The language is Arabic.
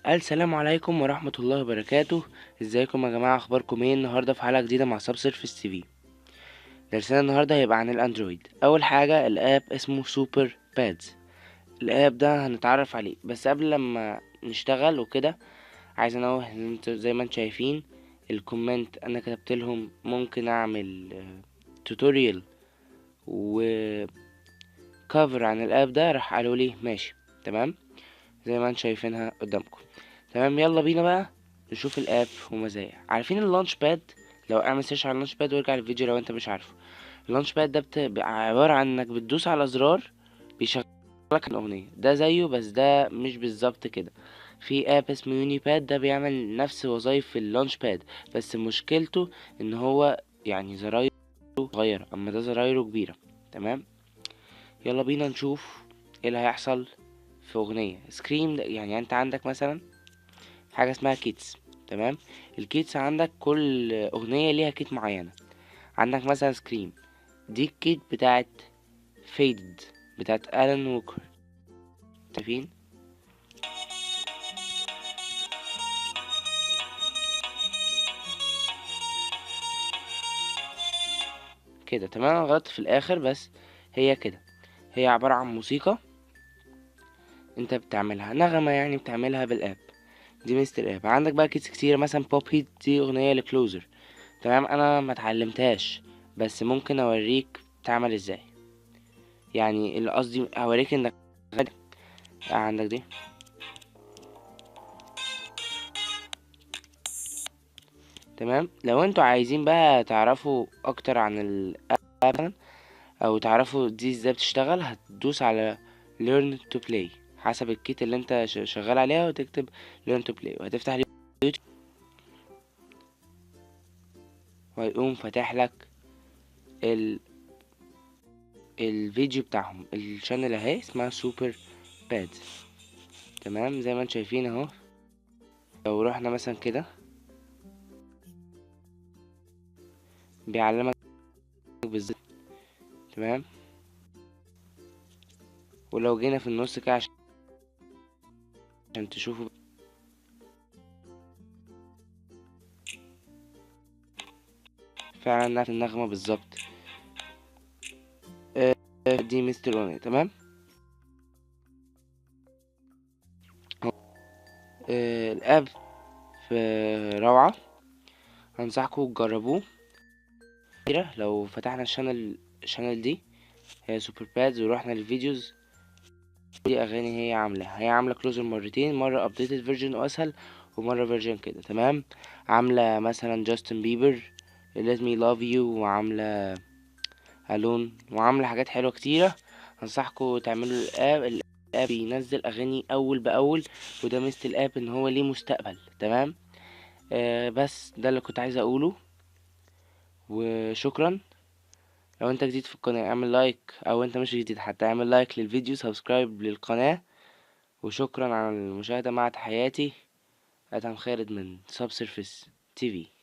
السلام عليكم ورحمة الله وبركاته. ازيكم يا جماعة؟ اخباركم ايه؟ النهاردة في حلقة جديدة مع سبسيرفس تي في. درسنا النهاردة هيبقى عن الاندرويد. اول حاجة الاب اسمه سوبر بادز. الاب ده هنتعرف عليه، بس قبل لما نشتغل وكده عايز انوه ان انتوا زي ما انتم شايفين الكومنت انا كتبت لهم ممكن اعمل توتوريال وكفر عن الاب ده، راح قالوا لي ماشي تمام زي ما انتم شايفينها قدامكم. تمام، يلا بينا بقى نشوف الاب ومزايا. عارفين اللانش باد؟ لو اعمل سيرش على اللانش باد وارجع للفيديو لو انت مش عارفه. اللانش باد ده بيبقى عبارة عن انك بتدوس على زرار بيشغلك الاغنية. ده زيه بس ده مش بالظبط كده. في اب اسمه يوني باد ده بيعمل نفس وظايف اللانش باد، بس مشكلته ان هو يعني زرايره صغيرة اما ده زرايره كبيرة. تمام، يلا بينا نشوف ايه اللي هيحصل في اغنية سكريم. يعني انت عندك مثلا حاجة اسمها كيتس. تمام، الكيتس عندك كل اغنية ليها كيت معينة. عندك مثلا سكريم، دي الكيت بتاعت فيد بتاعت ألان ووكر. شايفين كده؟ تمام، أنا غلطت في الاخر بس هي كده. هي عبارة عن موسيقى انت بتعملها نغمة، يعني بتعملها بالاب. دي ميزة الاب. عندك بقى كيتس كتير، مثلا بوب هيت دي اغنية لكلوزر. تمام، انا ما اتعلمتهاش بس ممكن اوريك تعمل ازاي. يعني اللي قصدي اوريك انك عندك دي. تمام، لو انتوا عايزين بقى تعرفوا اكتر عن الاب او تعرفوا دي ازاي بتشتغل، هتدوس على learn to play حسب الكيت اللي انت شغال عليها، وتكتب learn to play وهتفتح اليوتيوب وهيقوم فاتح لك ال... الفيديو بتاعهم. الشانل اهي اسمها سوبر باد. تمام، زي ما انتم شايفين اهو. لو رحنا مثلا كده بيعلمك بالظبط. تمام، ولو جينا في النص كده عشان تشوفوا فعلا نفس النغمة بالظبط. دي مستر اوني. تمام، الاب في روعة، هنصحكم تجربوه. لو فتحنا الشانل دي هي سوبر بادز ورحنا للفيديوز، دي اغاني هي عامله كلوزر مرتين، مره ابديتد فيرجن واسهل، ومره فيرجن كده. تمام، عامله مثلا جاستن بيبر let me love you، وعامله الون، وعامله حاجات حلوه كتيره. انصحكم تعملوا الاب بينزل اغاني اول باول، وده ميزه الاب ان هو ليه مستقبل. تمام، بس ده اللي كنت عايز اقوله، وشكرا. لو انت جديد في القناة اعمل لايك، او انت مش جديد حتى اعمل لايك للفيديو، سبسكرايب للقناة، وشكرا على المشاهدة. مع تحياتي ادهم خالد من سبسيرفس تي في.